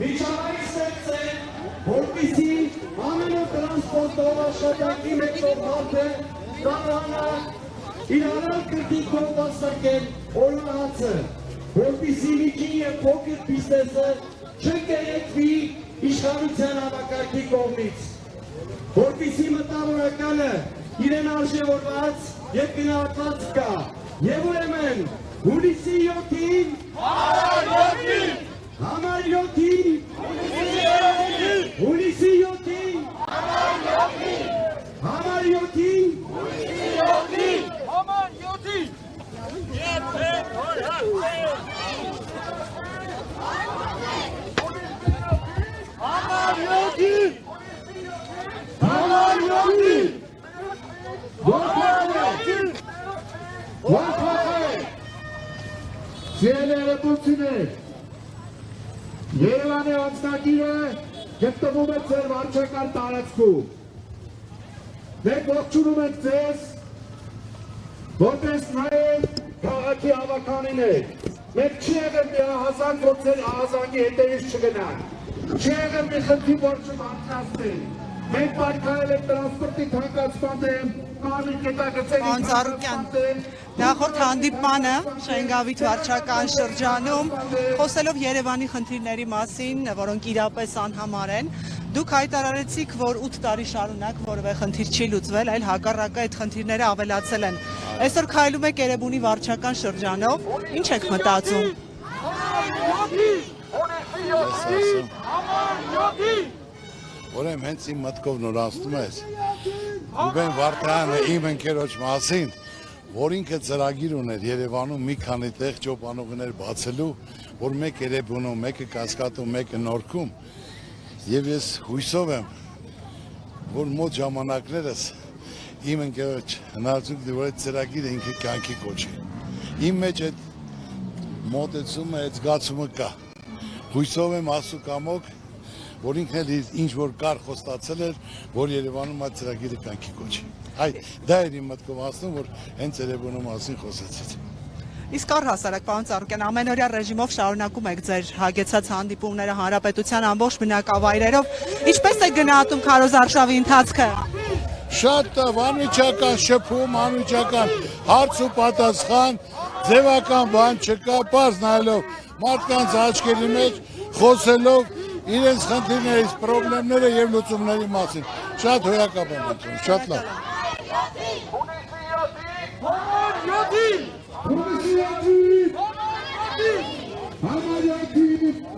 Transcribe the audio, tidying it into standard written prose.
միջավայր ստեղծել, որպեսզի ամենը տրանսպորտով աշխատանքի մեջով մարդը կարողանա իրարար կրտիկով վաստակել օրինացը, որպեսզի միջին և փոքր բիզնեսը չկերեկվի իշխանության համակարգի կողմից, որպեսզի մտավորականը իրեն արժևորված և գնահատված կա, և ուրեմն հուլիսի 7-ին Համար 7-ին հուլիսի 7-ին Համար 7-ին Երևանի անձնագիրը գտնվում է ձեր վարչական տարածքում։ Մենք ողջունում ենք ձեզ, որպես նաև քաղաքի հավաքանիներ։ Մենք չի եղել մի ահազանգ, որ ձեր ահազանգի հետևից չգնանք։ Չի եղել մի խնդիր, որ չմարտնացնենք։ Մենք պայքարել ենք տրանսպորտի թանկացման դեմ, կարմիր կետագծերի Նախորդ հանդիպմանը Շենգավիթ վարչական շրջանում խոսելով Երևանի խնդիրների մասին, որոնք իրապես անհամար են, դուք հայտարարեցիք, որ 8 տարի շարունակ որևէ խնդիր չի լուծվել, այլ հակառակը այդ խնդիրները ավելացել են։ Այսօր քայլում եք Երևանի վարչական շրջանով, ինչ եք մտածում։ Ուրեմն հենց իմ մտքով նորացնում ես Ռուբեն Վարդյանը իմ ընկերոջ մասին, որ ինքը ծրագիր ուներ Երևանում մի քանի տեղ ճոպանուղիներ բացելու, որ մեկ Երևանում, մեկը Կասկադում, մեկը Նորքում, եւ ես հույսով եմ, որ մոտ ժամանակներս իմ ընկերոջ հնարավորություն կդի, որ այդ ծրագիրը ինքը կյանքի կոչի։ Իմ մեջ այդ մոտեցումը, այդ զգացումը կա։ Հույսով եմ Աստծո կամոք, որ ինքն էլ ինչ որ կար խոստացել էր, որ Երևանում այդ ծրագիրը կյանքի կոչի։ Դա էր իմ մտքով ասում, որ հենց Երևանու մասին խոսեցիք։ Իսկ առհասարակ, պարոն Ծառուկյան, ամենօրյա ռեժիմով շարունակում եք ձեր հագեցած հանդիպումները հանրապետության ամբողջ բնակավայրերով։ Ինչպես եք գնահատում քարոզ արշավի ընթացքը։ Շատ անմիջական շփում, անմիջական հարց ու պատասխան, ձևական բան չկա, պարզ նայելով մարդկանց աչքերի մեջ, խոսելով իրենց խնդիրներից, պրոբլեմները եւ լուծումների մասին։ Շատ հոյակապ եմ ընդունում, շատ լավ։ Համար 7-ին